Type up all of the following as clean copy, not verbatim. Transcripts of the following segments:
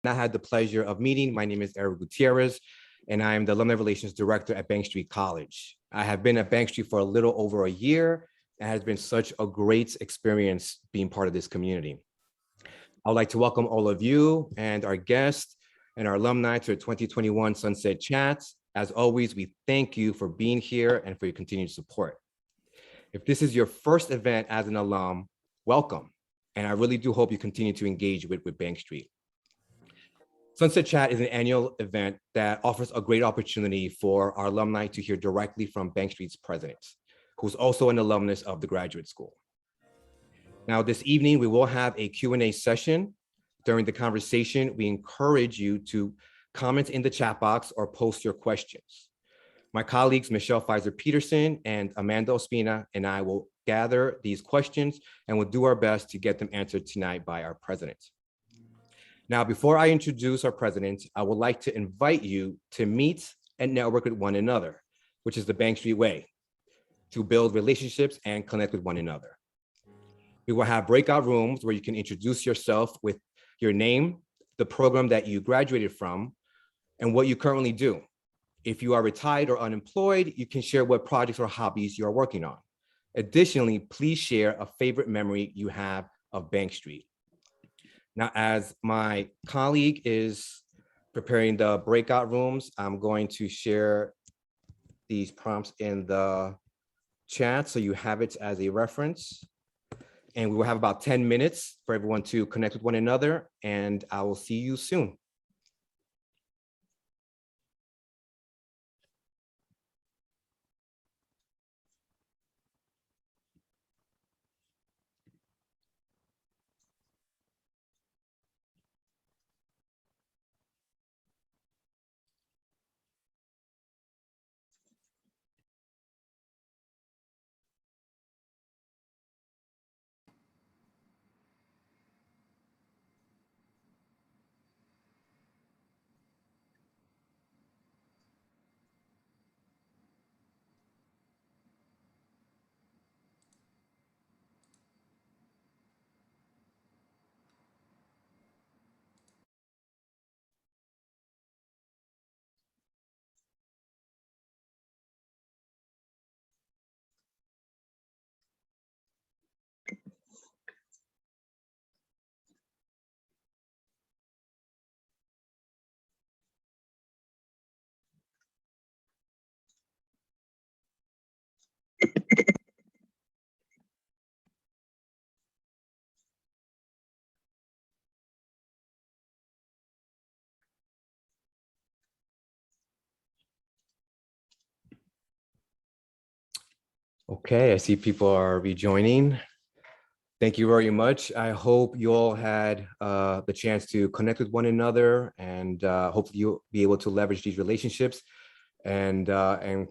I had the pleasure of meeting. My name is Eric Gutierrez, and I am the Alumni Relations Director at Bank Street College. I have been at Bank Street for a little over a year, and it has been such a great experience being part of this community. I would like to welcome all of you and our guests and our alumni to the 2021 Sunset Chats. As always, we thank you for being here and for your continued support. If this is your first event as an alum, welcome. And I really do hope you continue to engage with Bank Street. Sunset Chat is an annual event that offers a great opportunity for our alumni to hear directly from Bank Street's president, who's also an alumnus of the graduate school. Now, this evening, we will have a Q&A session. During the conversation, we encourage you to comment in the chat box or post your questions. My colleagues, Michelle Pfizer-Peterson and Amanda Ospina, and I will gather these questions and we'll do our best to get them answered tonight by our president. Now, before I introduce our president, I would like to invite you to meet and network with one another, which is the Bank Street way, to build relationships and connect with one another. We will have breakout rooms where you can introduce yourself with your name, the program that you graduated from, and what you currently do. If you are retired or unemployed, you can share what projects or hobbies you are working on. Additionally, please share a favorite memory you have of Bank Street. Now, as my colleague is preparing the breakout rooms, I'm going to share these prompts in the chat so you have it as a reference. And we will have about 10 minutes for everyone to connect with one another, and I will see you soon. Okay, I see people are rejoining. Thank you very much. I hope you all had the chance to connect with one another, and hopefully you'll be able to leverage these relationships and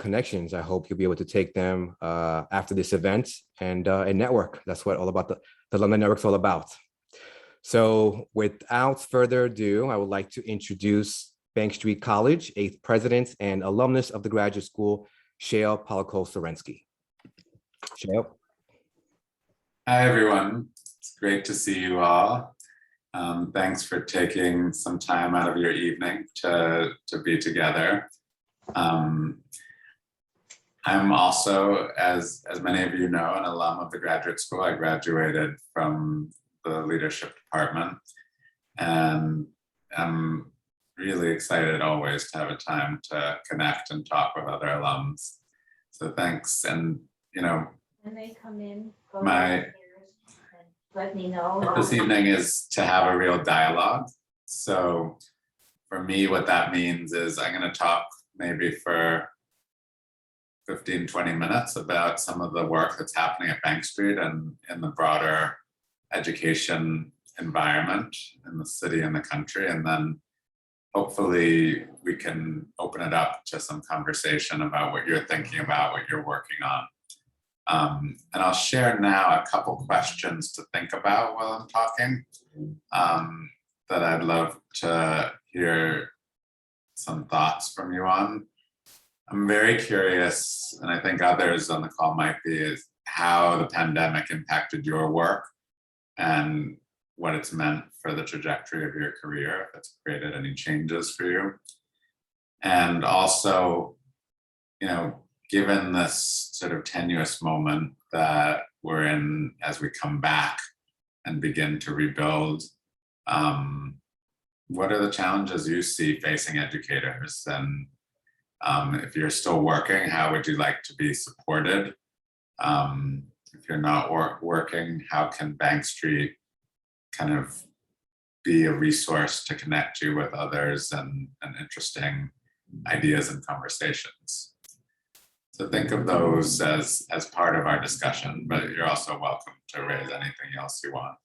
connections. I hope you'll be able to take them after this event and network. That's what all about the Alumni Network's all about. So without further ado, I would like to introduce Bank Street College, 8th President and alumnus of the graduate school, Shael Polakow-Suransky. Shael. Hi, everyone. It's great to see you all. Thanks for taking some time out of your evening to be together. I'm also, as many of you know, an alum of the graduate school. I graduated from the leadership department, and I'm really excited always to have a time to connect and talk with other alums. So thanks. And you know, when they come in, let me know. This evening is to have a real dialogue. So for me, what that means is I'm going to talk maybe for 15, 20 minutes about some of the work that's happening at Bank Street and in the broader education environment in the city and the country. And then hopefully we can open it up to some conversation about what you're thinking about, what you're working on. And I'll share now a couple questions to think about while I'm talking that I'd love to hear some thoughts from you on. I'm very curious, and I think others on the call might be, is how the pandemic impacted your work and what it's meant for the trajectory of your career, if it's created any changes for you. And also, given this sort of tenuous moment that we're in as we come back and begin to rebuild, what are the challenges you see facing educators? And if you're still working, how would you like to be supported? If you're not working, how can Bank Street kind of be a resource to connect you with others and interesting ideas and conversations? So think of those as part of our discussion, but you're also welcome to raise anything else you want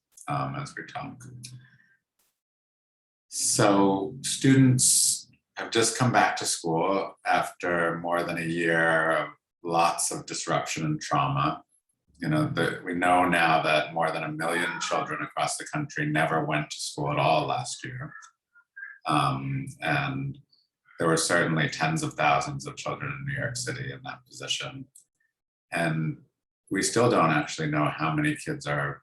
as we talk. So students have just come back to school after more than a year of lots of disruption and trauma. We know now that more than 1 million children across the country never went to school at all last year. And there were certainly tens of thousands of children in New York City in that position. And we still don't actually know how many kids are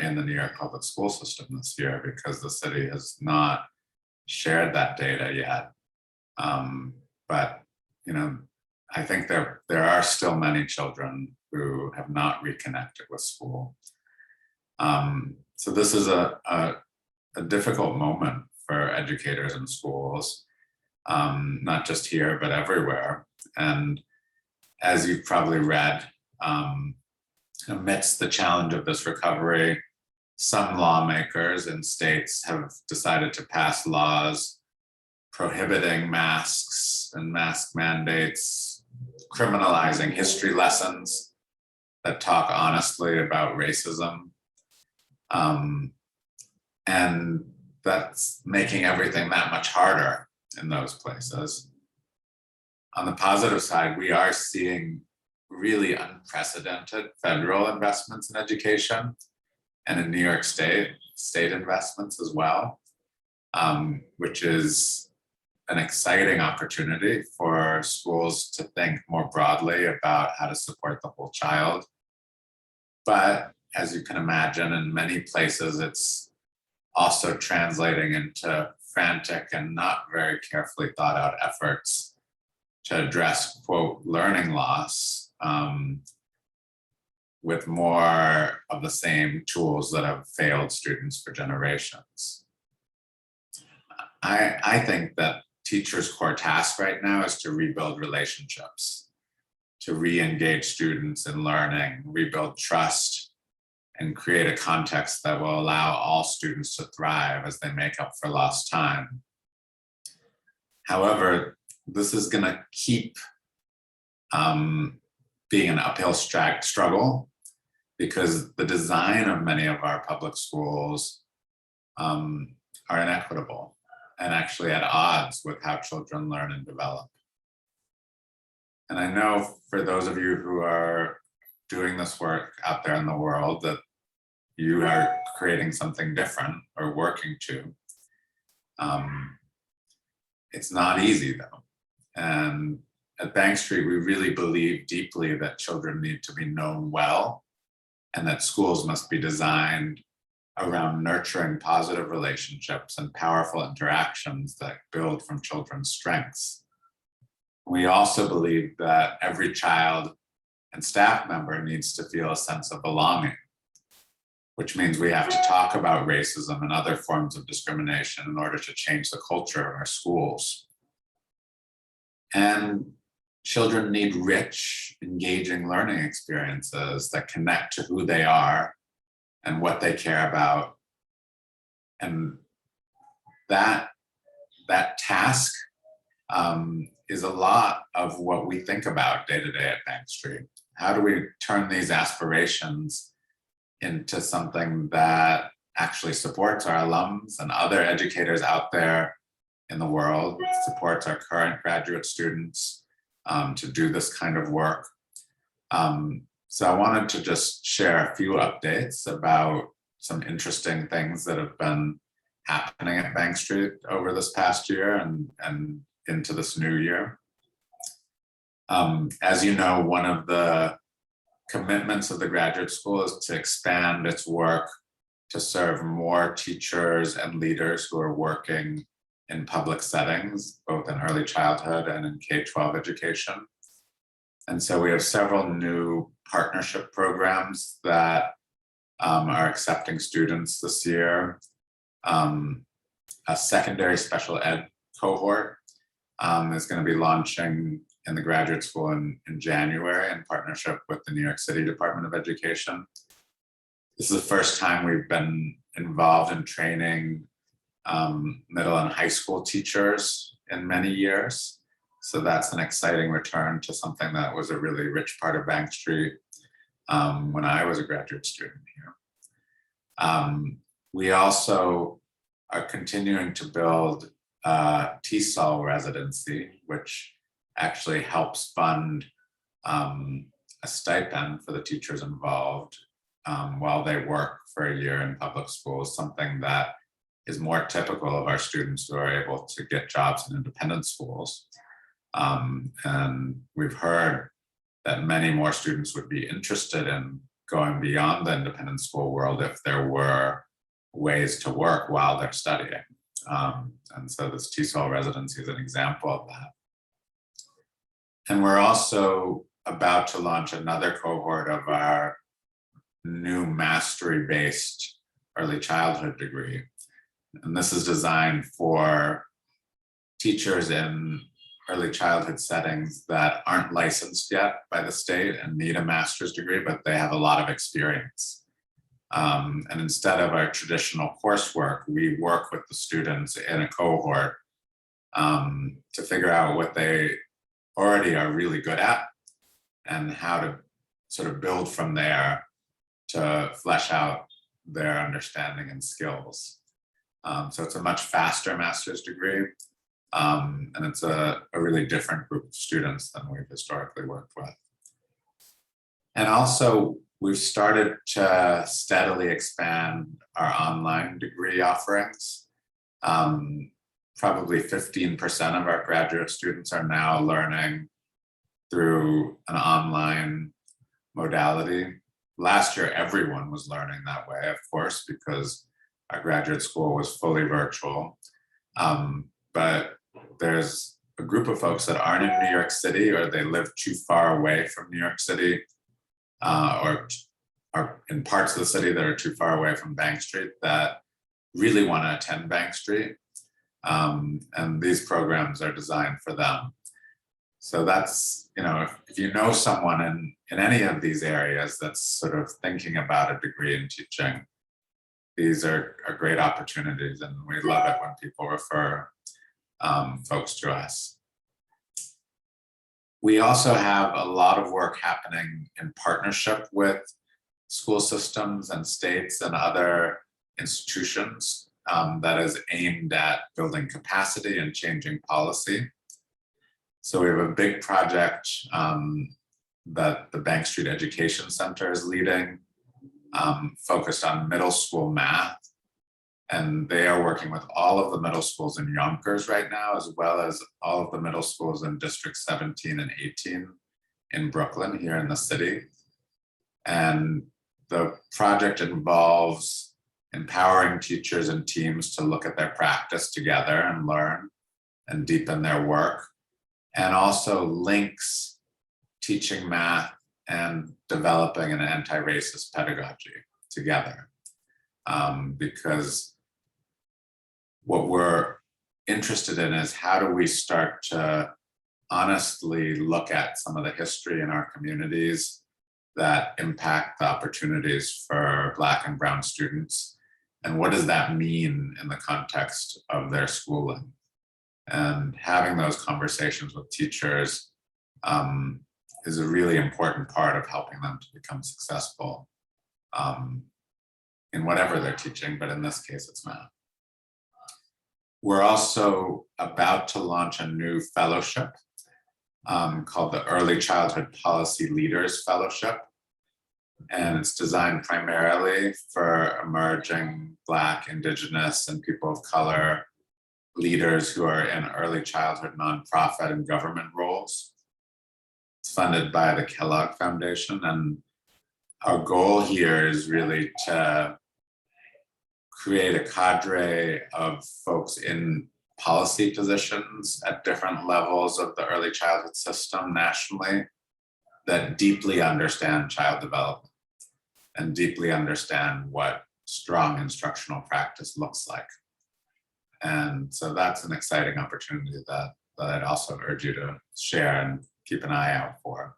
in the New York public school system this year because the city has not shared that data yet. But I think there are still many children who have not reconnected with school. So this is a difficult moment for educators in schools, not just here, but everywhere. And as you've probably read, amidst the challenge of this recovery, some lawmakers in states have decided to pass laws prohibiting masks and mask mandates, criminalizing history lessons that talk honestly about racism. And that's making everything that much harder in those places. On the positive side, we are seeing really unprecedented federal investments in education and in New York state investments as well, which is an exciting opportunity for schools to think more broadly about how to support the whole child. But as you can imagine, in many places, it's also translating into frantic and not very carefully thought out efforts to address, quote, learning loss with more of the same tools that have failed students for generations. I think that teachers' core task right now is to rebuild relationships, to re-engage students in learning, rebuild trust, and create a context that will allow all students to thrive as they make up for lost time. However, this is going to keep being an uphill struggle because the design of many of our public schools are inequitable and actually at odds with how children learn and develop. And I know for those of you who are doing this work out there in the world that you are creating something different or working to. It's not easy though. And at Bank Street, we really believe deeply that children need to be known well and that schools must be designed around nurturing positive relationships and powerful interactions that build from children's strengths. We also believe that every child and staff member needs to feel a sense of belonging, which means we have to talk about racism and other forms of discrimination in order to change the culture of our schools. And children need rich, engaging learning experiences that connect to who they are and what they care about. And that task is a lot of what we think about day to day at Bank Street. How do we turn these aspirations into something that actually supports our alums and other educators out there in the world, supports our current graduate students to do this kind of work. So I wanted to just share a few updates about some interesting things that have been happening at Bank Street over this past year and into this new year. As you know, one of the commitments of the graduate school is to expand its work to serve more teachers and leaders who are working in public settings, both in early childhood and in K-12 education. And so we have several new partnership programs that are accepting students this year. A secondary special ed cohort is going to be launching in the graduate school in January in partnership with the New York City Department of Education. This is the first time we've been involved in training middle and high school teachers in many years. So that's an exciting return to something that was a really rich part of Bank Street when I was a graduate student here. We also are continuing to build a TESOL residency, which actually helps fund a stipend for the teachers involved while they work for a year in public schools, something that is more typical of our students who are able to get jobs in independent schools. And we've heard that many more students would be interested in going beyond the independent school world if there were ways to work while they're studying. And so this TESOL residency is an example of that. And we're also about to launch another cohort of our new mastery-based early childhood degree. And this is designed for teachers in early childhood settings that aren't licensed yet by the state and need a master's degree, but they have a lot of experience. And instead of our traditional coursework, we work with the students in a cohort to figure out what they already are really good at and how to sort of build from there to flesh out their understanding and skills. So it's a much faster master's degree, and it's a really different group of students than we've historically worked with. And also, we've started to steadily expand our online degree offerings. Probably 15% of our graduate students are now learning through an online modality. Last year, everyone was learning that way, of course, because our graduate school was fully virtual. But there's a group of folks that aren't in New York City, or they live too far away from New York City, or are in parts of the city that are too far away from Bank Street that really want to attend Bank Street. And these programs are designed for them. So that's, if you know someone in any of these areas that's sort of thinking about a degree in teaching, these are great opportunities, and we love it when people refer folks to us. We also have a lot of work happening in partnership with school systems and states and other institutions that is aimed at building capacity and changing policy. So we have a big project that the Bank Street Education Center is leading, focused on middle school math. And they are working with all of the middle schools in Yonkers right now, as well as all of the middle schools in District 17 and 18 in Brooklyn, here in the city. And the project involves empowering teachers and teams to look at their practice together and learn and deepen their work, and also links teaching math and developing an anti-racist pedagogy together. Because what we're interested in is, how do we start to honestly look at some of the history in our communities that impact the opportunities for Black and Brown students, and what does that mean in the context of their schooling? And having those conversations with teachers is a really important part of helping them to become successful in whatever they're teaching, but in this case, it's math. We're also about to launch a new fellowship called the Early Childhood Policy Leaders Fellowship. And it's designed primarily for emerging Black, Indigenous, and people of color leaders who are in early childhood nonprofit and government roles. It's funded by the Kellogg Foundation. And our goal here is really to create a cadre of folks in policy positions at different levels of the early childhood system nationally that deeply understand child development and deeply understand what strong instructional practice looks like. And so that's an exciting opportunity that I'd also urge you to share and keep an eye out for.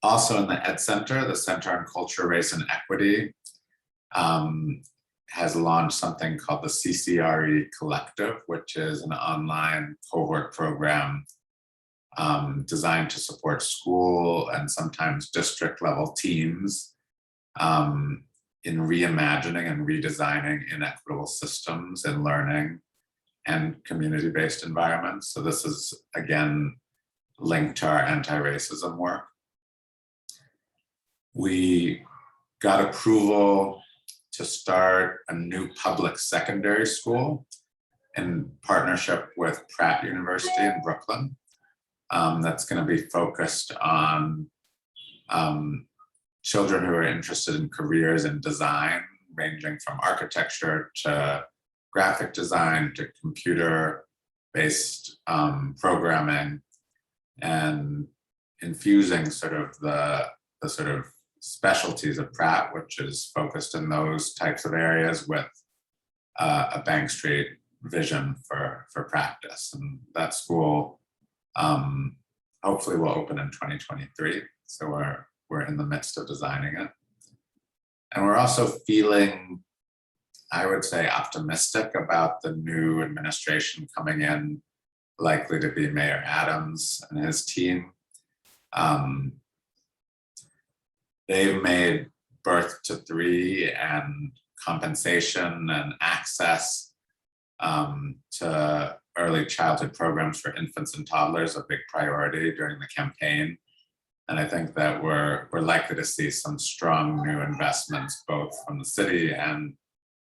Also in the Ed Center, the Center on Culture, Race, and Equity has launched something called the CCRE Collective, which is an online cohort program designed to support school and sometimes district level teams in reimagining and redesigning inequitable systems in learning and community-based environments. So this is, again, linked to our anti-racism work. We got approval to start a new public secondary school in partnership with Pratt University in Brooklyn. That's going to be focused on children who are interested in careers in design, ranging from architecture to graphic design to computer-based programming, and infusing sort of the sort of specialties of Pratt, which is focused in those types of areas, with a Bank Street vision for practice. And that school hopefully will open in 2023. So we're in the midst of designing it. And we're also feeling, I would say, optimistic about the new administration coming in, likely to be Mayor Adams and his team. They've made birth to 3 and compensation and access to early childhood programs for infants and toddlers a big priority during the campaign. And I think that we're likely to see some strong new investments, both from the city and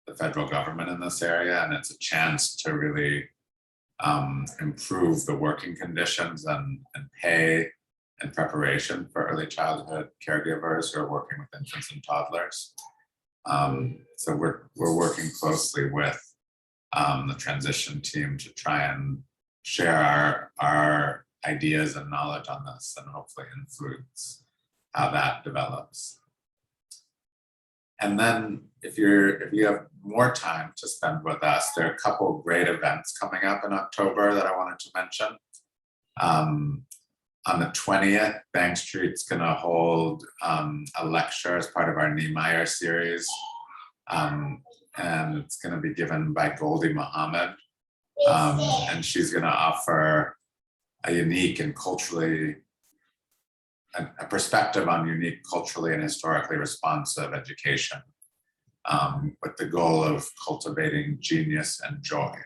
the federal government in this area. And it's a chance to really improve the working conditions and pay and preparation for early childhood caregivers who are working with infants and toddlers. So we're working closely with the transition team to try and share our ideas and knowledge on this, and hopefully influence how that develops. And then if you have more time to spend with us, there are a couple of great events coming up in October that I wanted to mention. On the 20th, Bank Street's going to hold a lecture as part of our Niemeyer series. And it's going to be given by Goldie Muhammad. And she's going to offer a unique and culturally, a perspective on unique, culturally and historically responsive education, with the goal of cultivating genius and joy.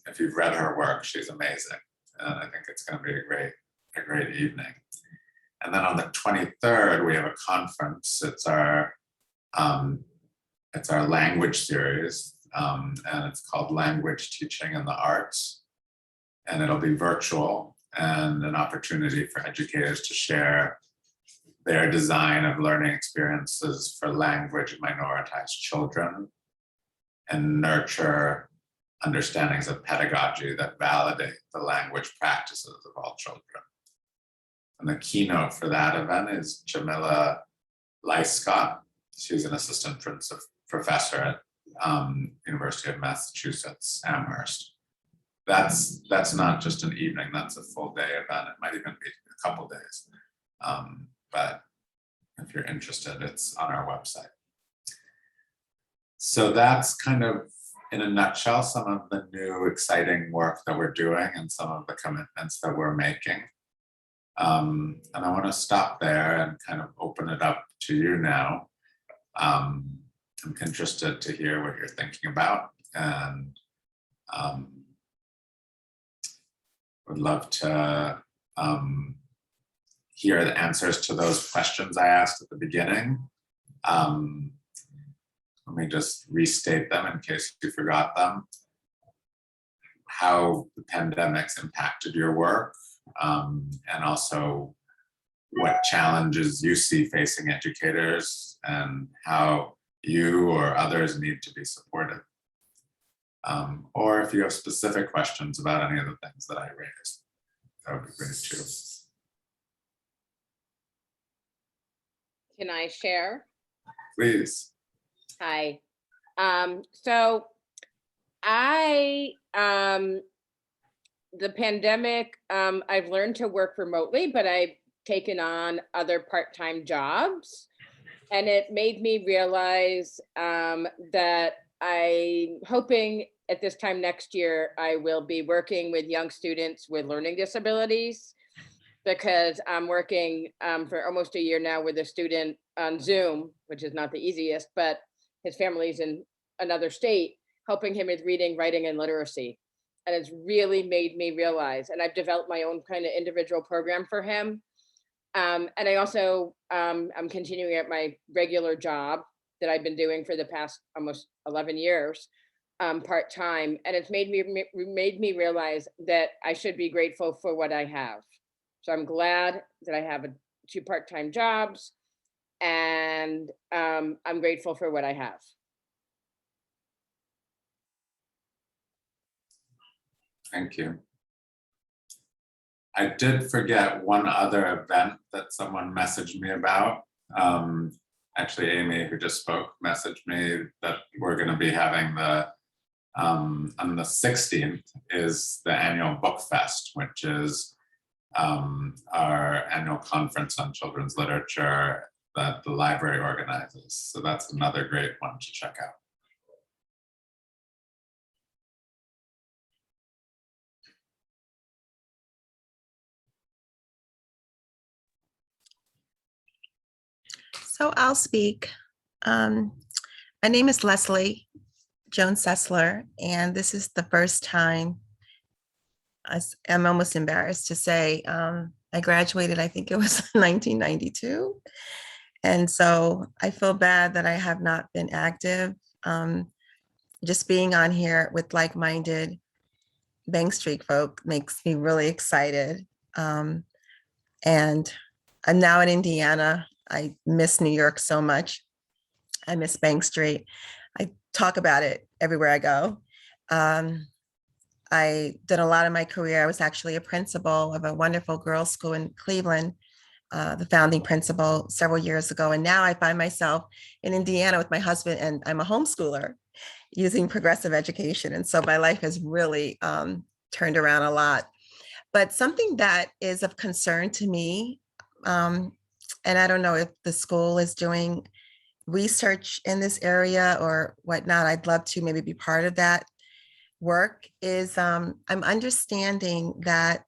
If you've read her work, she's amazing. And I think it's going to be a great evening. And then on the 23rd, we have a conference. It's our language series, and it's called Language Teaching in the Arts. And it'll be virtual and an opportunity for educators to share their design of learning experiences for language minoritized children and nurture understandings of pedagogy that validate the language practices of all children. And the keynote for that event is Jamila Lyscott. She's an assistant professor at University of Massachusetts, Amherst. That's not just an evening, that's a full day event. It might even be a couple days. But if you're interested, it's on our website. So that's kind of, in a nutshell, some of the new exciting work that we're doing and some of the commitments that we're making. And I want to stop there and kind of open it up to you now. I'm interested to hear what you're thinking about, and would love to hear the answers to those questions I asked at the beginning. Let me just restate them in case you forgot them. How the pandemic's impacted your work, and also what challenges you see facing educators and how you or others need to be supported. Or if you have specific questions about any of the things that I raised, that would be great too. Can I share? Please. Hi. So the pandemic, I've learned to work remotely, but I've taken on other part-time jobs. And it made me realize that I'm hoping at this time next year, I will be working with young students with learning disabilities, because I'm working for almost a year now with a student on Zoom, which is not the easiest, but his family's in another state, helping him with reading, writing, and literacy. And it's really made me realize, and I've developed my own kind of individual program for him. And I also, I'm continuing at my regular job that I've been doing for the past almost 11 years, part-time. And it's made me realize that I should be grateful for what I have. So I'm glad that I have 2 part-time jobs, and I'm grateful for what I have. Thank you. I did forget one other event that someone messaged me about. Actually, Amy, who just spoke, messaged me that we're going to be having on the 16th is the annual Book Fest, which is our annual conference on children's literature that the library organizes. So that's another great one to check out. So I'll speak. My name is Leslie Joan Sessler, and this is the first time, I'm almost embarrassed to say, I graduated, I think it was 1992. And so I feel bad that I have not been active. Just being on here with like-minded Bank Street folk makes me really excited. And I'm now in Indiana. I miss New York so much. I miss Bank Street. I talk about it everywhere I go. I did a lot of my career. I was actually a principal of a wonderful girls' school in Cleveland, the founding principal several years ago. And now I find myself in Indiana with my husband, and I'm a homeschooler using progressive education. And so my life has really turned around a lot. But something that is of concern to me, and I don't know if the school is doing research in this area or whatnot, I'd love to maybe be part of that work, is I'm understanding that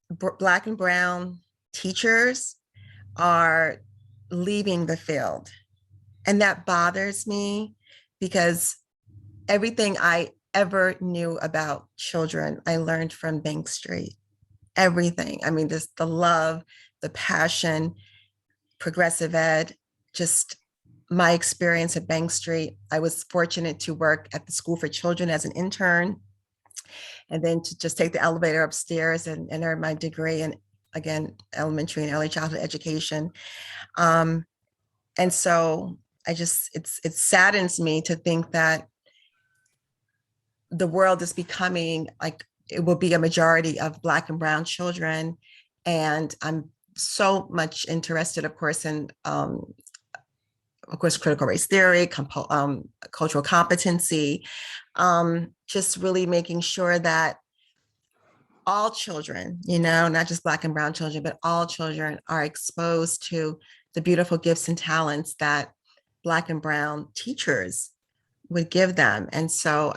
Black and Brown teachers are leaving the field. And that bothers me because everything I ever knew about children, I learned from Bank Street. Everything. I mean, just the love, the passion, progressive ed, just my experience at Bank Street. I was fortunate to work at the School for Children as an intern, and then to just take the elevator upstairs and earn my degree in, again, elementary and early childhood education. And so it saddens me to think that the world is becoming like, it will be a majority of Black and Brown children. And I'm so much interested, of course, in, critical race theory, cultural competency, just really making sure that all children, not just Black and Brown children, but all children are exposed to the beautiful gifts and talents that Black and Brown teachers would give them. And so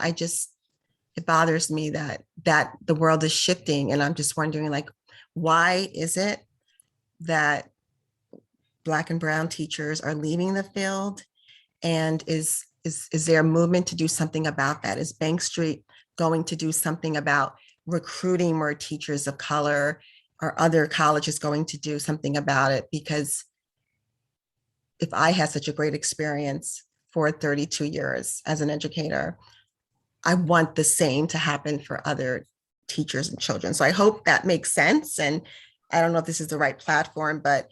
it bothers me that the world is shifting. And I'm just wondering, like, why is it that Black and Brown teachers are leaving the field? And is there a movement to do something about that? Is Bank Street going to do something about recruiting more teachers of color, or other colleges going to do something about it? Because if I had such a great experience for 32 years as an educator, I want the same to happen for other teachers and children. So I hope that makes sense. And I don't know if this is the right platform, but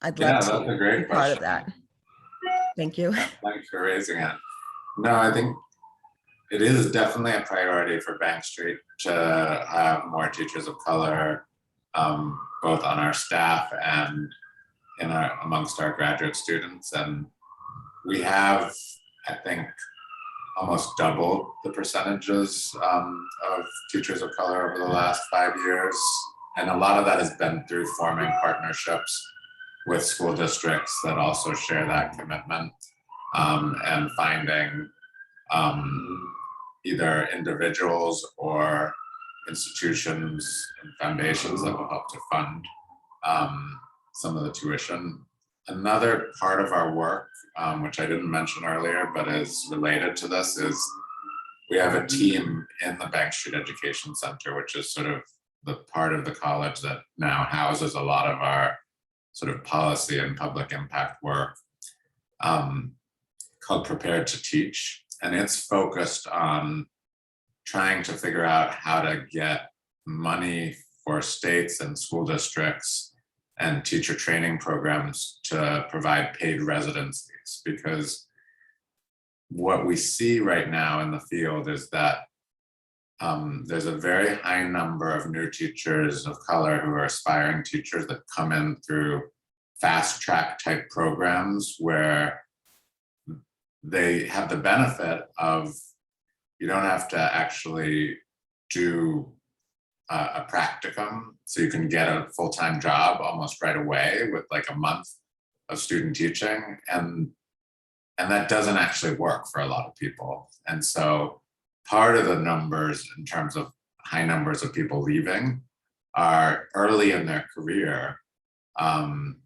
I'd Yeah, love that's a to be great part of question. that. Thank you. Thanks for raising it. No, I think it is definitely a priority for Bank Street to have more teachers of color, both on our staff and amongst our graduate students. And we have, I think, almost doubled the percentages of teachers of color over the last 5 years. And a lot of that has been through forming partnerships with school districts that also share that commitment, and finding either individuals or institutions and foundations that will help to fund some of the tuition. Another part of our work, which I didn't mention earlier, but is related to this, is we have a team in the Bank Street Education Center, which is sort of the part of the college that now houses a lot of our sort of policy and public impact work, called Prepared to Teach. And it's focused on trying to figure out how to get money for states and school districts and teacher training programs to provide paid residencies. Because what we see right now in the field is that there's a very high number of new teachers of color who are aspiring teachers that come in through fast track type programs where they have the benefit of, you don't have to actually do a practicum, so you can get a full-time job almost right away with like a month of student teaching, and that doesn't actually work for a lot of people. And so part of the numbers in terms of high numbers of people leaving are early in their career.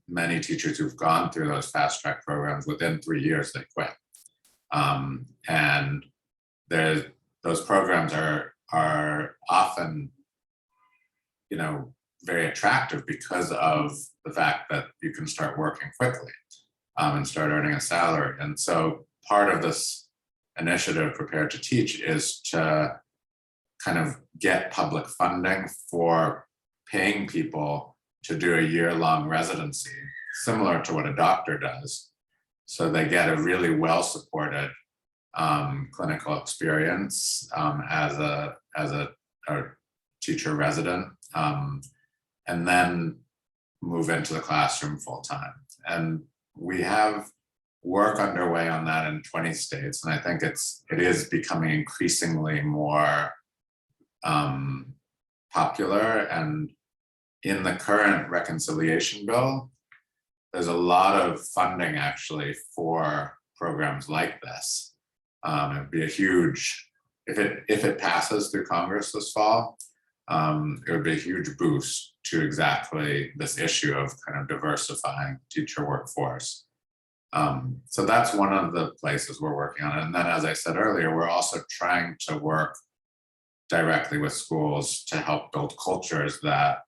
Many teachers who've gone through those fast track programs, within 3 years they quit. And those programs are often, very attractive because of the fact that you can start working quickly and start earning a salary. And so part of this initiative, Prepared to Teach, is to kind of get public funding for paying people to do a year-long residency, similar to what a doctor does. So they get a really well-supported clinical experience as a teacher resident, and then move into the classroom full-time. And we have work underway on that in 20 states, and I think it is becoming increasingly more popular. And in the current reconciliation bill, there's a lot of funding actually for programs like this. It'd be a huge, if it passes through Congress this fall, it would be a huge boost to exactly this issue of kind of diversifying teacher workforce. So that's one of the places we're working on. And then, as I said earlier, we're also trying to work directly with schools to help build cultures that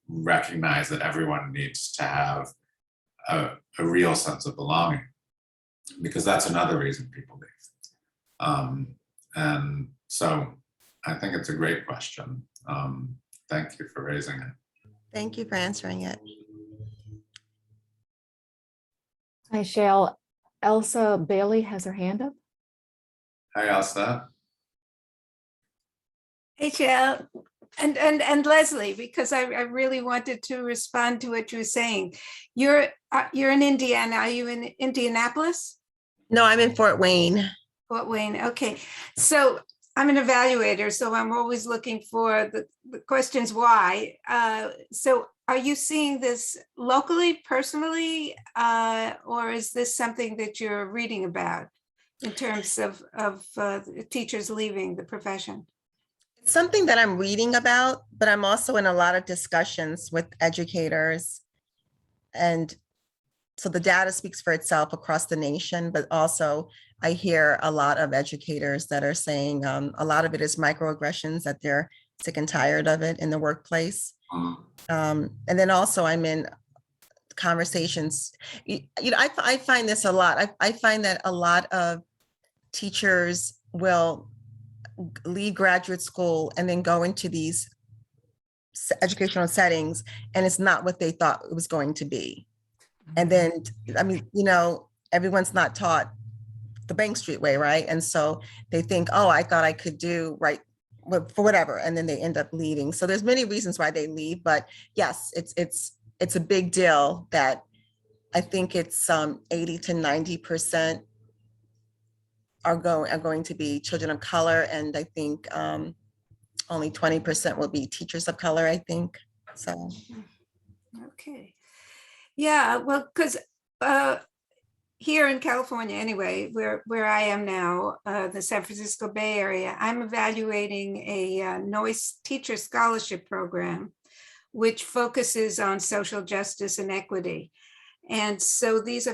recognize that everyone needs to have a real sense of belonging, because that's another reason people leave. And so I think it's a great question. Thank you for raising it. Thank you for answering it. Hi, Shael. Elsa Bailey has her hand up. Hi, Elsa. Hey, Shael, and Leslie, because I really wanted to respond to what you were saying. You're in Indiana. Are you in Indianapolis? No, I'm in Fort Wayne. Fort Wayne. Okay. So I'm an evaluator, so I'm always looking for the questions why. So are you seeing this locally, personally, or is this something that you're reading about in terms of teachers leaving the profession? It's something that I'm reading about, but I'm also in a lot of discussions with educators. And so the data speaks for itself across the nation, but also I hear a lot of educators that are saying a lot of it is microaggressions, that they're sick and tired of it in the workplace. And then also I'm in conversations, I find this a lot. I find that a lot of teachers will leave graduate school and then go into these educational settings, and it's not what they thought it was going to be. And then, I mean, you know, everyone's not taught the Bank Street way, right? And so they think, oh, I thought I could do right for whatever, and then they end up leaving. So there's many reasons why they leave, but yes, it's a big deal that I think it's 80 to 90% are going to be children of color, and I think only 20% will be teachers of color, I think. So. Okay. Yeah, well, because here in California, anyway, where I am now, the San Francisco Bay Area, I'm evaluating a Noyce Teacher Scholarship Program, which focuses on social justice and equity. And so this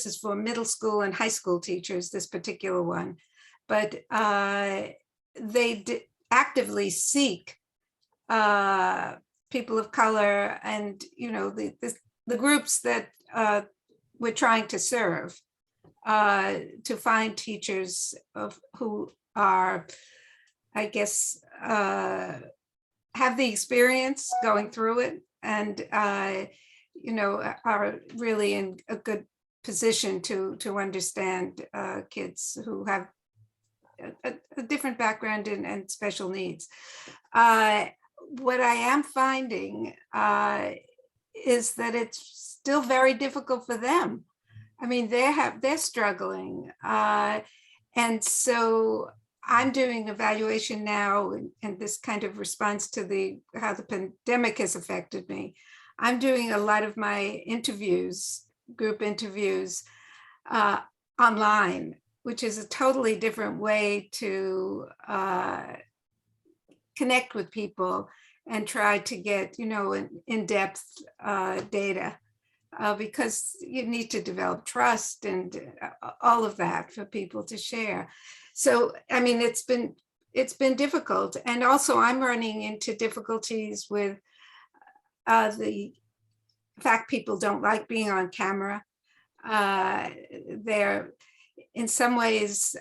is for middle school and high school teachers, this particular one. But they actively seek people of color and, you know, the groups that we're trying to serve, to find teachers who are, I guess, have the experience going through it and, you know, are really in a good position to understand kids who have a different background and special needs. What I am finding is that it's still very difficult for them. I mean, they're struggling. And so I'm doing evaluation now, and this kind of response to how the pandemic has affected me. I'm doing a lot of my interviews, group interviews, online, which is a totally different way to connect with people and try to get, you know, in-depth data, because you need to develop trust and all of that for people to share. So, I mean, it's been difficult. And also I'm running into difficulties with the fact people don't like being on camera. They're, in some ways,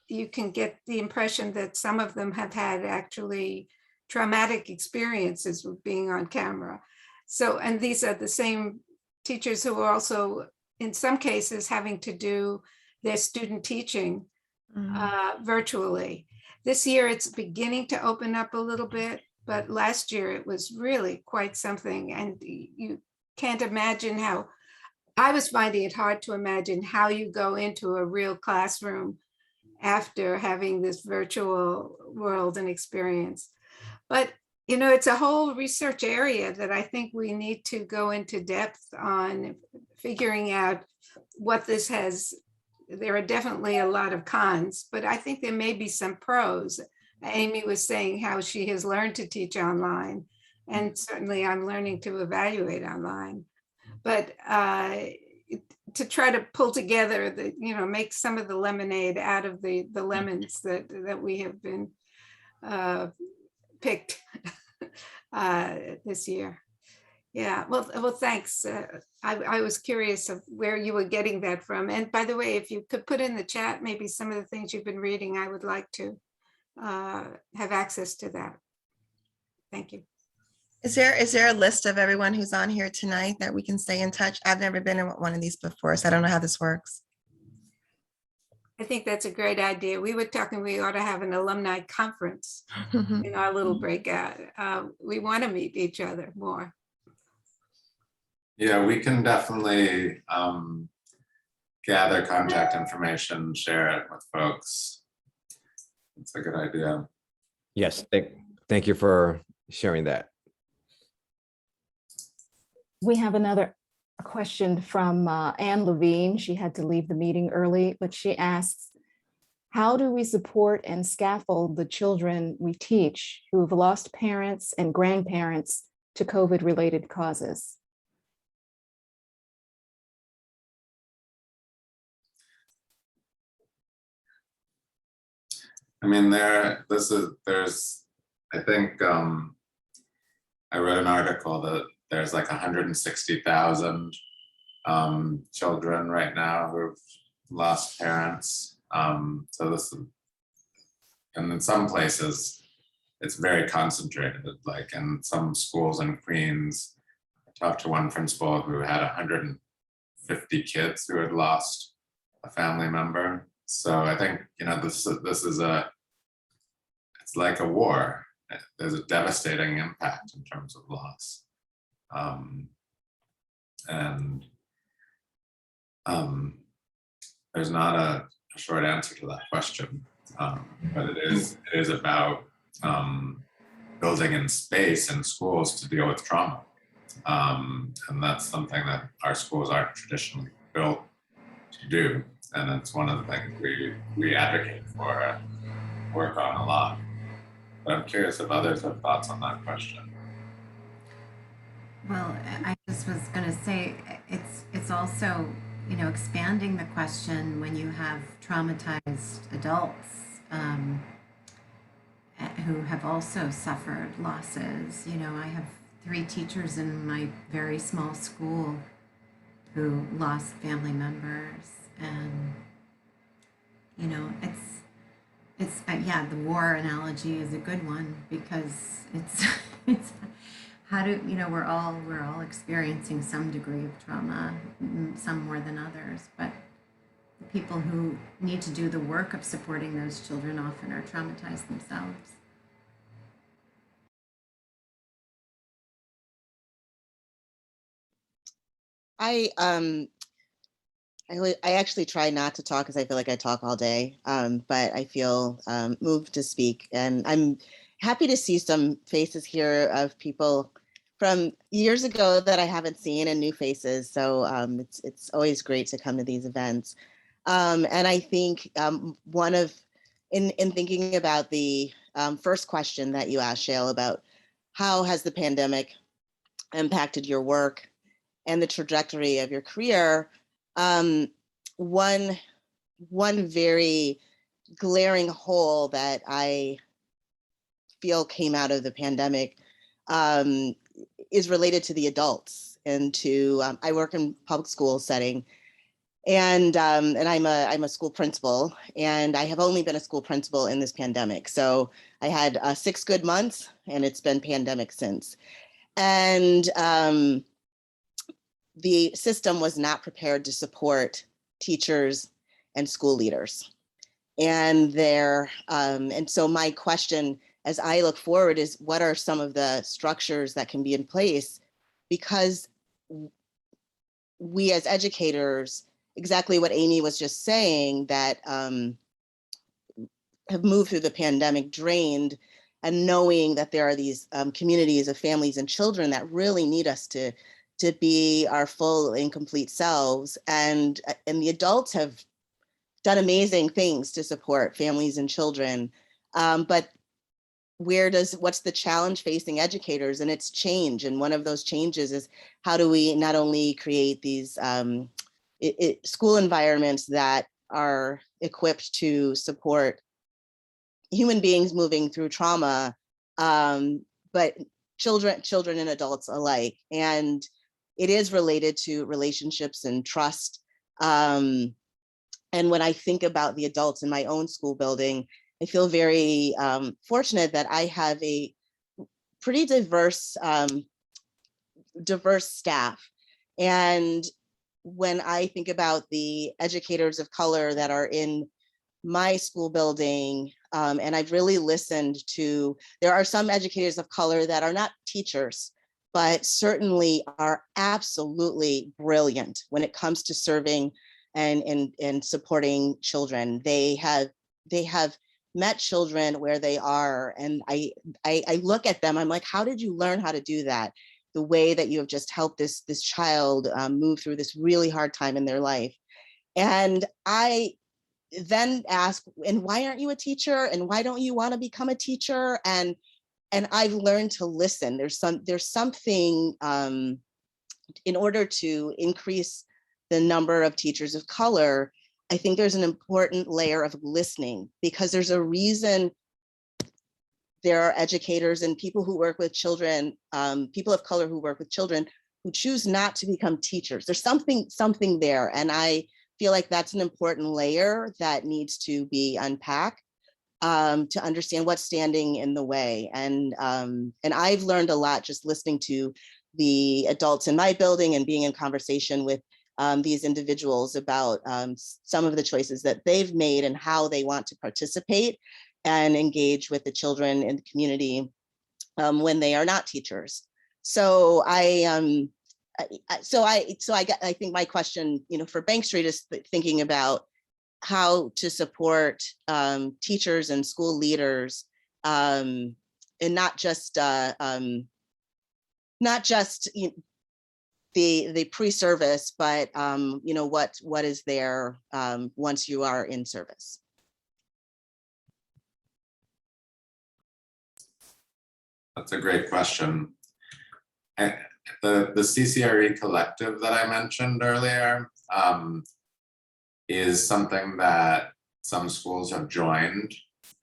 you can get the impression that some of them have had actually traumatic experiences with being on camera. So, and these are the same teachers who are also, in some cases, having to do their student teaching virtually. This year, it's beginning to open up a little bit, but last year it was really quite something. And you can't imagine how, I was finding it hard to imagine how you go into a real classroom after having this virtual world and experience. But, you know, it's a whole research area that I think we need to go into depth on figuring out what this has. There are definitely a lot of cons, but I think there may be some pros. Amy was saying how she has learned to teach online, and certainly I'm learning to evaluate online. But to try to pull together the, you know, make some of the lemonade out of the lemons that we have been picked this year. Yeah, well, thanks. I was curious of where you were getting that from. And by the way, if you could put in the chat, maybe some of the things you've been reading, I would like to have access to that. Thank you. Is there a list of everyone who's on here tonight that we can stay in touch? I've never been in one of these before, so I don't know how this works. I think that's a great idea. We were talking, we ought to have an alumni conference in our little breakout. We want to meet each other more. Yeah, we can definitely gather contact information, share it with folks. It's a good idea. Yes, thank you for sharing that. We have another question from Anne Levine. She had to leave the meeting early, but she asks, how do we support and scaffold the children we teach who have lost parents and grandparents to COVID-related causes? I mean, I think I read an article that there's like 160,000 children right now who've lost parents. So this, and in some places, it's very concentrated. Like in some schools in Queens, I talked to one principal who had 150 kids who had lost a family member. So I think, you know, this is it's like a war. There's a devastating impact in terms of loss. There's not a short answer to that question, but it is about building in space in schools to deal with trauma. And that's something that our schools aren't traditionally built to do. And it's one of the things we advocate for and work on a lot. But I'm curious if others have thoughts on that question. Well, I just was going to say it's also, you know, expanding the question when you have traumatized adults who have also suffered losses. You know, I have 3 teachers in my very small school who lost family members, and you know, it's yeah, the war analogy is a good one, because it's how do, you know, we're all experiencing some degree of trauma, some more than others, but the people who need to do the work of supporting those children often are traumatized themselves. I actually try not to talk because I feel like I talk all day, but I feel moved to speak, and I'm happy to see some faces here of people from years ago that I haven't seen, and new faces. So it's always great to come to these events. And I think in thinking about the first question that you asked, Shael, about how has the pandemic impacted your work and the trajectory of your career, one very glaring hole that I feel came out of the pandemic is related to the adults, and to I work in public school setting, and I'm a school principal, and I have only been a school principal in this pandemic. So I had 6 good months, and it's been pandemic since, and the system was not prepared to support teachers and school leaders. And so my question as I look forward is, what are some of the structures that can be in place? Because we as educators, exactly what Amy was just saying, that have moved through the pandemic drained, and knowing that there are these communities of families and children that really need us to be our full and complete selves. And the adults have done amazing things to support families and children. But what's the challenge facing educators? And it's change. And one of those changes is, how do we not only create these school environments that are equipped to support human beings moving through trauma, but children and adults alike. And it is related to relationships and trust. And when I think about the adults in my own school building, I feel very fortunate that I have a pretty diverse staff. And when I think about the educators of color that are in my school building, and I've really listened to, there are some educators of color that are not teachers, but certainly are absolutely brilliant when it comes to serving and supporting children. They have met children where they are, and I look at them, I'm like, how did you learn how to do that? The way that you have just helped this child move through this really hard time in their life. And I then ask, and why aren't you a teacher? And why don't you want to become a teacher? And I've learned to listen. There's something in order to increase the number of teachers of color, I think there's an important layer of listening, because there's a reason there are educators and people who work with children, people of color who work with children, who choose not to become teachers. There's something there. And I feel like that's an important layer that needs to be unpacked. to understand what's standing in the way. And I've learned a lot just listening to the adults in my building and being in conversation with these individuals about some of the choices that they've made and how they want to participate and engage with the children in the community when they are not teachers. So I think my question, for Bank Street is thinking about how to support teachers and school leaders, and not just the pre-service, but what is there once you are in service. That's a great question. And the CCRE collective that I mentioned earlier is something that some schools have joined,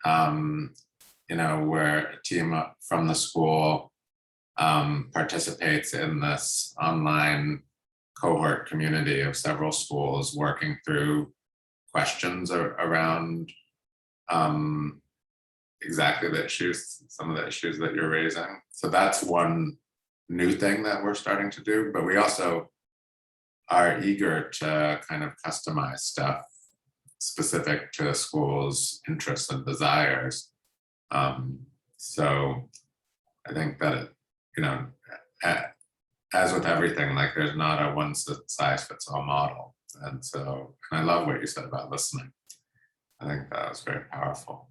where a team from the school participates in this online cohort community of several schools working through questions around exactly the issues, some of the issues that you're raising. So that's one new thing that we're starting to do, but we also are eager to kind of customize stuff specific to schools' interests and desires. So I think that, as with everything, like there's not a one size fits all model. And I love what you said about listening. I think that was very powerful.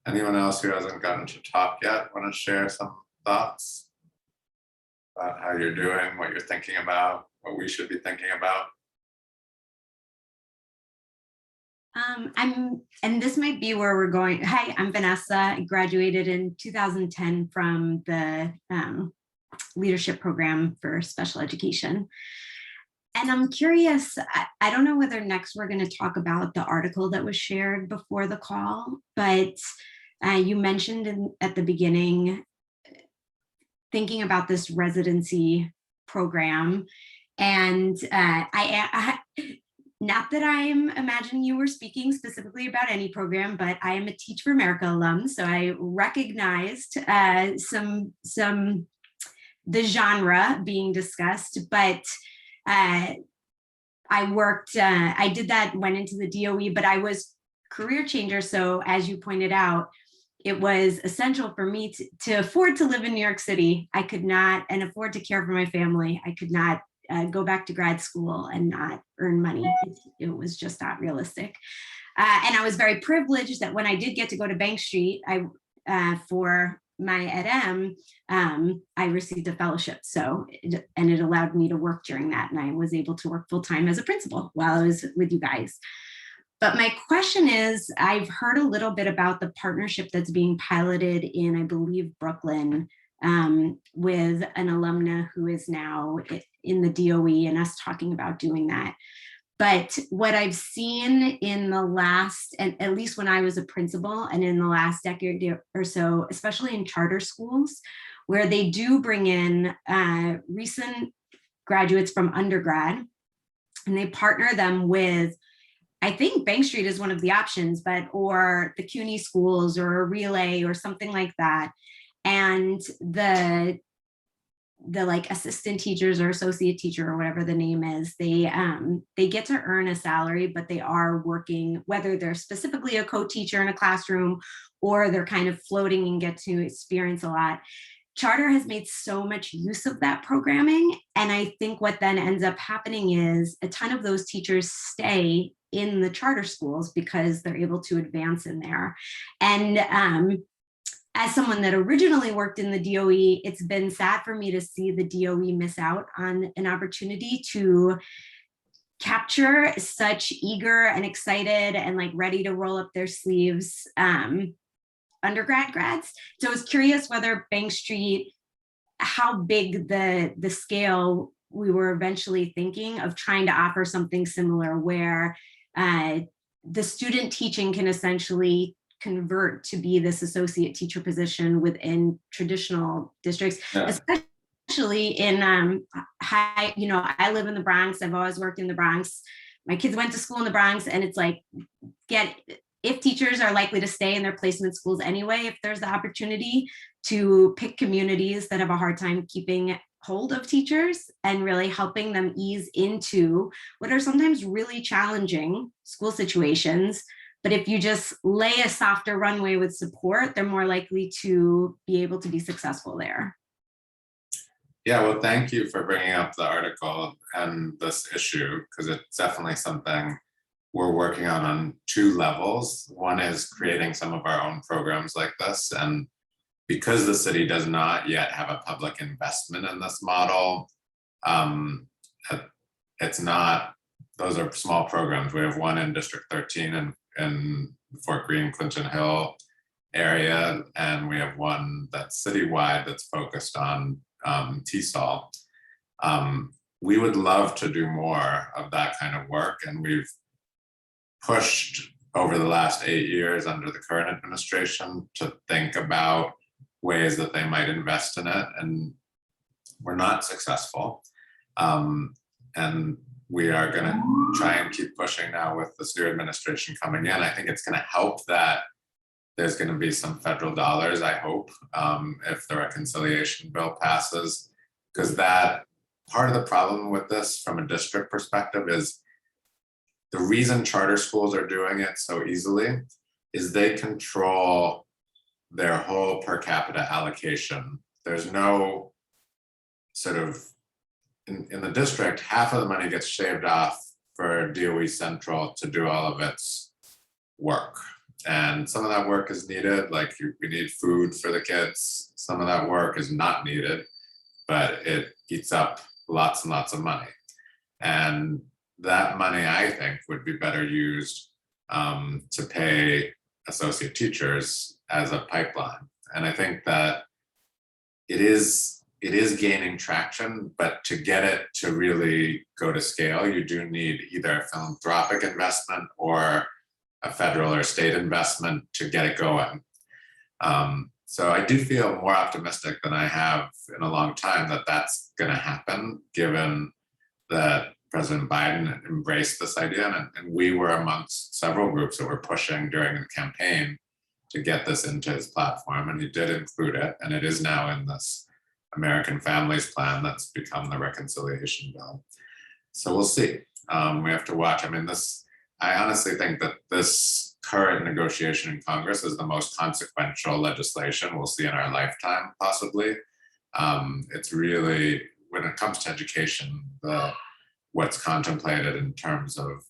Anyone else who hasn't gotten to talk yet want to share some thoughts about how you're doing, what you're thinking about, what we should be thinking about? And this might be where we're going. Hi, I'm Vanessa. I graduated in 2010 from the leadership program for special education. And I'm curious, I don't know whether next we're going to talk about the article that was shared before the call, but you mentioned at the beginning, thinking about this residency program. And not that I'm imagining you were speaking specifically about any program, but I am a Teach for America alum. So I recognized the genre being discussed, but I did that, went into the DOE, but I was career changer. So as you pointed out, it was essential for me to afford to live in New York City. I could not, and afford to care for my family. I could not go back to grad school and not earn money. It was just not realistic. And I was very privileged that when I did get to go to Bank Street, for my ed-em, I received a fellowship. And it allowed me to work during that. And I was able to work full-time as a principal while I was with you guys. But my question is, I've heard a little bit about the partnership that's being piloted in, I believe, Brooklyn, with an alumna who is now in the DOE, and us talking about doing that. But what I've seen in the last, and at least when I was a principal, and in the last decade or so, especially in charter schools, where they do bring in recent graduates from undergrad, and they partner them with, I think Bank Street is one of the options, or the CUNY schools or a Relay or something like that. And the like assistant teachers or associate teacher or whatever the name is, they get to earn a salary, but they are working, whether they're specifically a co-teacher in a classroom or they're kind of floating and get to experience a lot. Charter has made so much use of that programming. And I think what then ends up happening is a ton of those teachers stay in the charter schools because they're able to advance in there. And as someone that originally worked in the DOE, it's been sad for me to see the DOE miss out on an opportunity to capture such eager and excited and like ready to roll up their sleeves undergrad grads. So I was curious whether Bank Street, how big the scale we were eventually thinking of trying to offer something similar where the student teaching can essentially convert to be this associate teacher position within traditional districts, especially especially in high, I live in the Bronx. I've always worked in the Bronx. My kids went to school in the Bronx, and it's like, if teachers are likely to stay in their placement schools anyway, if there's the opportunity to pick communities that have a hard time keeping hold of teachers and really helping them ease into what are sometimes really challenging school situations. But if you just lay a softer runway with support, they're more likely to be able to be successful there. Yeah, well, thank you for bringing up the article and this issue, because it's definitely something we're working on 2 levels. One is creating some of our own programs like this. And because the city does not yet have a public investment in this model, it's not, those are small programs. We have one in District 13 in Fort Greene, Clinton Hill area, and we have one that's citywide that's focused on TESOL. We would love to do more of that kind of work, and we've pushed over the last 8 years under the current administration to think about ways that they might invest in it, and we're not successful. And we are going to try and keep pushing now with this new administration coming in. I think it's going to help that there's going to be some federal dollars, I hope, if the reconciliation bill passes, because that part of the problem with this from a district perspective is the reason charter schools are doing it so easily is they control their whole per capita allocation. There's no sort of, in the district, half of the money gets shaved off for DOE Central to do all of its work. And some of that work is needed, like we need food for the kids. Some of that work is not needed, but it eats up lots and lots of money. And that money, I think, would be better used to pay associate teachers as a pipeline. And I think that it is gaining traction, but to get it to really go to scale, you do need either a philanthropic investment or a federal or state investment to get it going. So I do feel more optimistic than I have in a long time that that's going to happen, given that President Biden embraced this idea. And we were amongst several groups that were pushing during the campaign to get this into his platform. And he did include it. And it is now in this American Families Plan that's become the reconciliation bill. So we'll see. We have to watch. I mean, I honestly think that this current negotiation in Congress is the most consequential legislation we'll see in our lifetime, possibly. It's really, when it comes to education, what's contemplated in terms of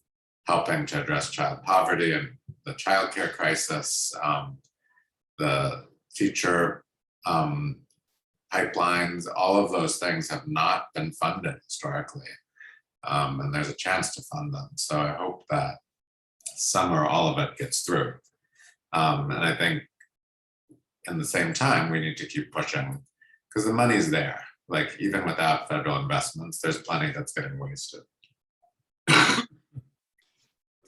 helping to address child poverty and the childcare crisis, the teacher pipelines, all of those things have not been funded historically. And there's a chance to fund them. So I hope that some or all of it gets through. And I think in the same time, we need to keep pushing because the money's there. Like even without federal investments, there's plenty that's getting wasted.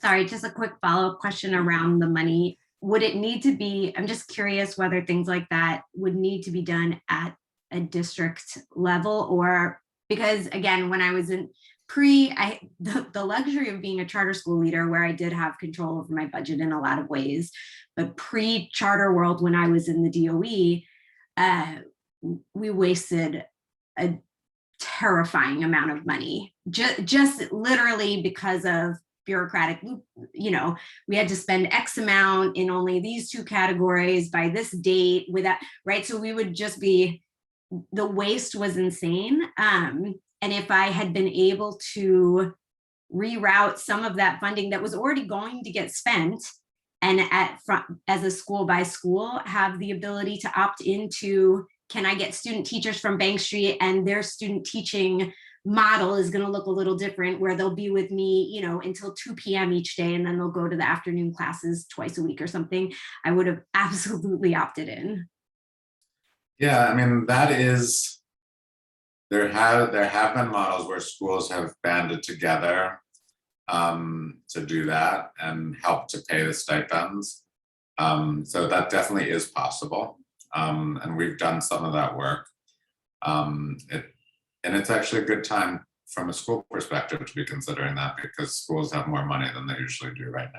Sorry, just a quick follow-up question around the money. Would it need to be, I'm just curious whether things like that would need to be done at a district level, or because again, when I was in the luxury of being a charter school leader where I did have control over my budget in a lot of ways, but pre-charter world, when I was in the DOE, we wasted a terrifying amount of money, just literally because of bureaucratic, we had to spend X amount in only these 2 categories by this date without, right? So we would just be, the waste was insane. And if I had been able to reroute some of that funding that was already going to get spent, and as a school by school, have the ability to opt into, can I get student teachers from Bank Street, and their student teaching model is going to look a little different, where they'll be with me, until 2 p.m. each day, and then they'll go to the afternoon classes twice a week or something. I would have absolutely opted in. Yeah, I mean, that is, there have been models where schools have banded together to do that and help to pay the stipends. So that definitely is possible. And we've done some of that work. And it's actually a good time from a school perspective to be considering that, because schools have more money than they usually do right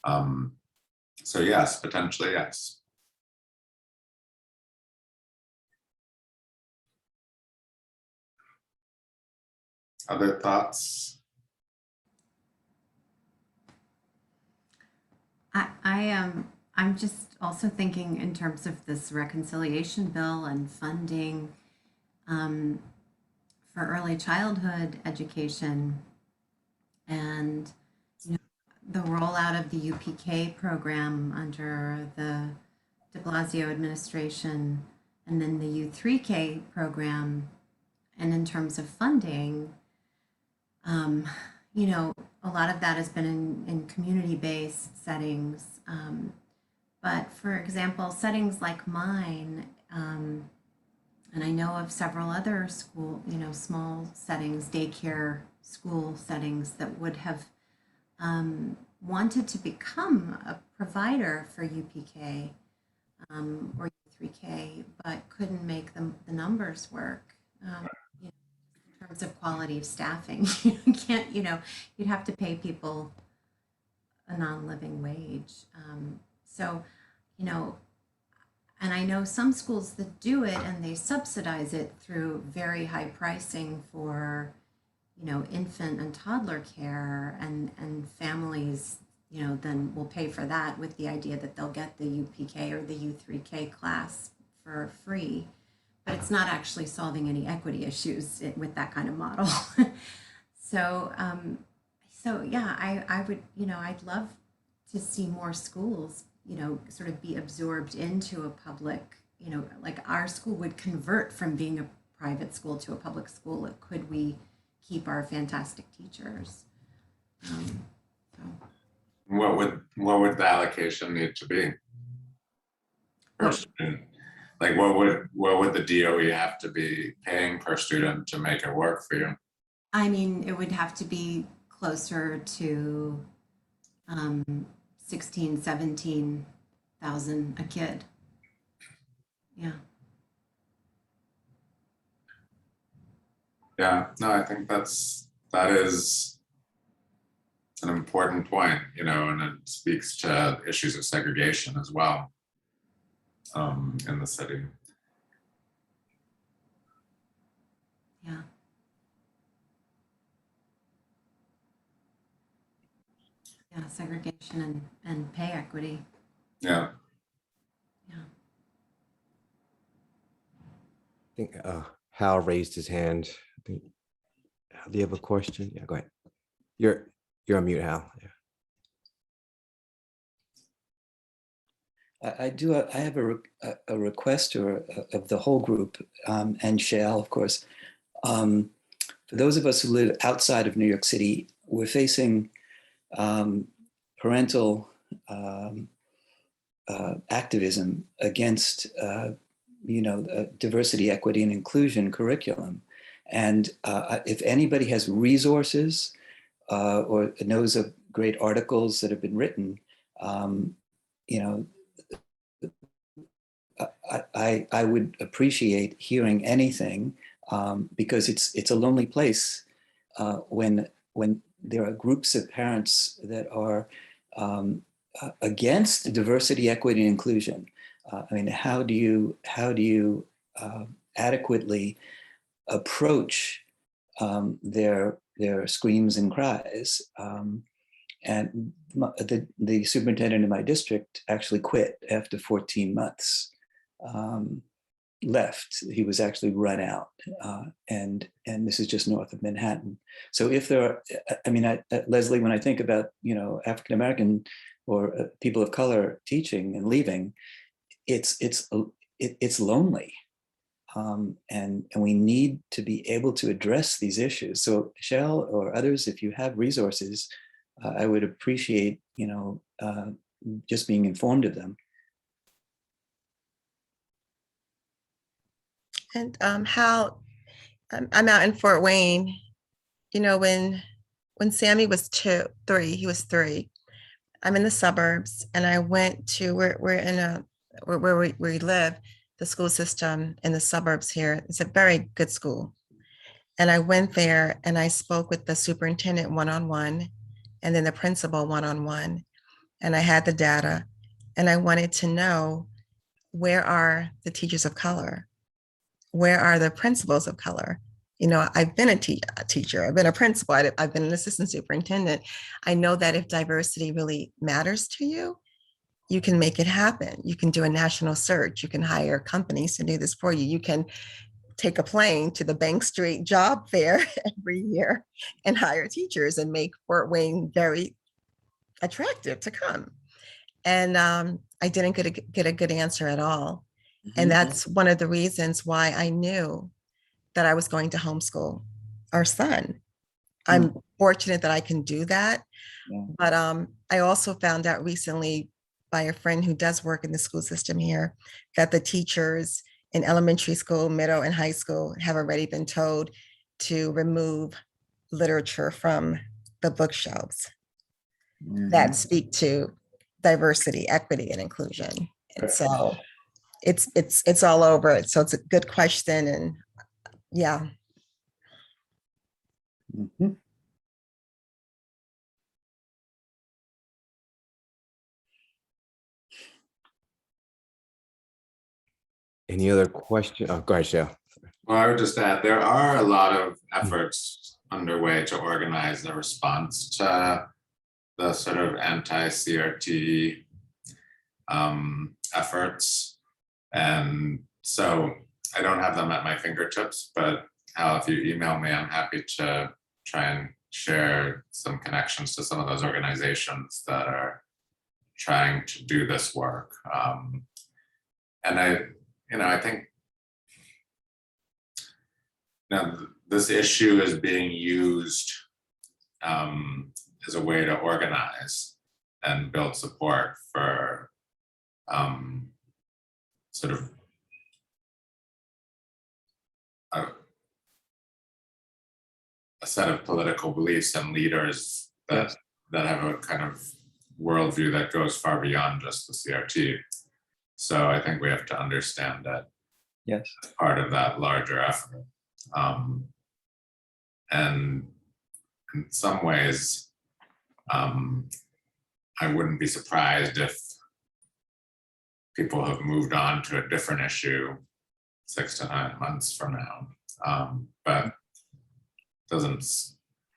now. So yes, potentially yes. Other thoughts? I'm just also thinking in terms of this reconciliation bill and funding for early childhood education, and the rollout of the UPK program under the de Blasio administration, and then the U3K program. And in terms of funding, a lot of that has been in community-based settings. But for example, settings like mine, and I know of several other school, small settings, daycare, school settings that would have wanted to become a provider for UPK or U3K, but couldn't make the numbers work. In terms of quality of staffing, you can't, you'd have to pay people a non-living wage. And I know some schools that do it and they subsidize it through very high pricing for, infant and toddler care, and families, then will pay for that with the idea that they'll get the UPK or the U3K class for free. But it's not actually solving any equity issues with that kind of model. So yeah, I would, I'd love to see more schools, sort of be absorbed into a public, like our school would convert from being a private school to a public school. Could we keep our fantastic teachers? What would the allocation need to be per student? Like what would the DOE have to be paying per student to make it work for you? I mean, it would have to be closer to 16, 17,000 a kid. Yeah. Yeah, no, I think that is an important point, and it speaks to issues of segregation as well in the city. Yeah. Yeah, segregation and pay equity. Yeah. Yeah. I think Hal raised his hand. I think, Hal, do you have a question? Yeah, go ahead. You're on mute, Hal. Yeah. I do. I have a request of the whole group and Shael, of course. For those of us who live outside of New York City, we're facing parental activism against, diversity, equity, and inclusion curriculum. And if anybody has resources or knows of great articles that have been written, I would appreciate hearing anything because it's a lonely place when there are groups of parents that are against diversity, equity, and inclusion. I mean, how do you adequately approach their screams and cries? And the superintendent in my district actually quit after 14 months. Left. He was actually run out, and this is just north of Manhattan. So if there are, Leslie, when I think about African American or people of color teaching and leaving, it's lonely, and we need to be able to address these issues. So Shael or others, if you have resources, I would appreciate just being informed of them. And how I'm out in Fort Wayne, when Sammy was 3, he was 3. I'm in the suburbs, and I went to where we live. the school system in the suburbs here. It's a very good school. And I went there and I spoke with the superintendent one-on-one and then the principal one-on-one. And I had the data and I wanted to know, where are the teachers of color? Where are the principals of color? You know, I've been a teacher, I've been a principal, I've been an assistant superintendent. I know that if diversity really matters to you, you can make it happen. You can do a national search. You can hire companies to do this for you. You can take a plane to the Bank Street job fair every year and hire teachers and make Fort Wayne very attractive to come. And I didn't get a good answer at all. And that's one of the reasons why I knew that I was going to homeschool our son. I'm fortunate that I can do that. Yeah. But I also found out recently by a friend who does work in the school system here that the teachers in elementary school, middle, and high school have already been told to remove literature from the bookshelves that speak to diversity, equity, and inclusion. And so it's all over it. So it's a good question. And yeah. Any other question? Oh, go ahead, Shael. Well, I would just add, there are a lot of efforts underway to organize the response to the sort of anti-CRT efforts. And so I don't have them at my fingertips, but Hal, if you email me, I'm happy to try and share some connections to some of those organizations that are trying to do this work. And I think now this issue is being used as a way to organize and build support for sort of a set of political beliefs and leaders that have a kind of worldview that goes far beyond just the CRT. So I think we have to understand that as part of that larger effort. And in some ways, I wouldn't be surprised if people have moved on to a different issue 6 to 9 months from now. But doesn't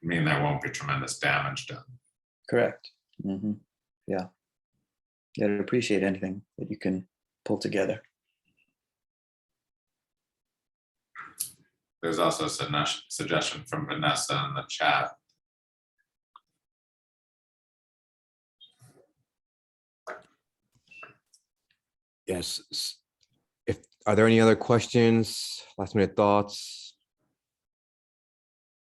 mean there won't be tremendous damage done. Correct. Yeah. I'd appreciate anything that you can pull together. There's also a suggestion from Vanessa in the chat. Yes. Are there any other questions? Last minute thoughts?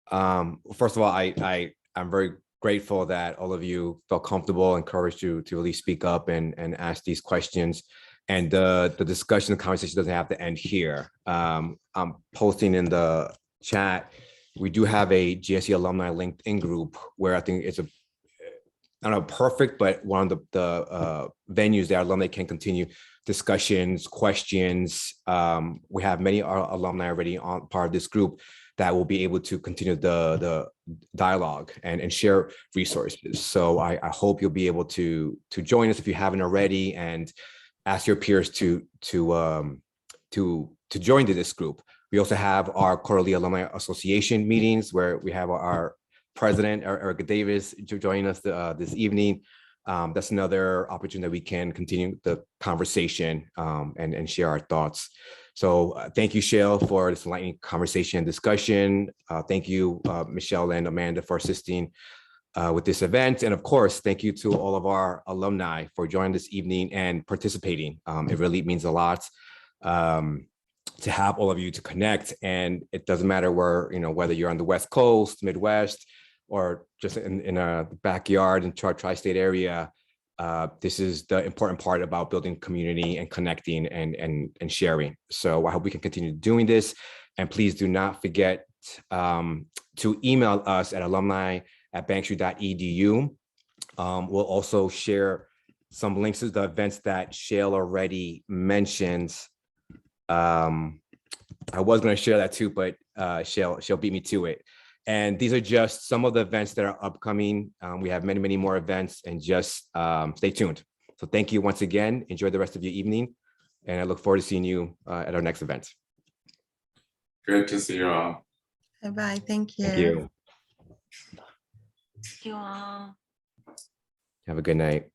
First of all, I'm very grateful that all of you felt comfortable, encouraged you to really speak up and ask these questions. And the discussion, the conversation doesn't have to end here. I'm posting in the chat. We do have a GSE alumni LinkedIn group where I think it's I don't know, perfect, but one of the venues that alumni can continue discussions, questions. We have many alumni already on part of this group that will be able to continue the dialogue and share resources. So I hope you'll be able to join us if you haven't already, and ask your peers to join this group. We also have our quarterly alumni association meetings where we have our president, Erica Davis, joining us this evening. That's another opportunity that we can continue the conversation and share our thoughts. So thank you, Shael, for this enlightening conversation and discussion. Thank you, Michelle and Amanda, for assisting with this event. And of course, thank you to all of our alumni for joining this evening and participating. It really means a lot to have all of you to connect. And it doesn't matter where, whether you're on the West Coast, Midwest, or just in a backyard in tri-state area. This is the important part about building community and connecting and sharing. So I hope we can continue doing this. And please do not forget to email us at alumni@bankstreet.edu. We'll also share some links to the events that Shael already mentioned I was going to share that too, but she'll beat me to it. And these are just some of the events that are upcoming. We have many, many more events, and just stay tuned. So thank you once again. Enjoy the rest of your evening. And I look forward to seeing you at our next event. Good to see you all. Bye-bye. Thank you. Thank you. Thank you all. Have a good night.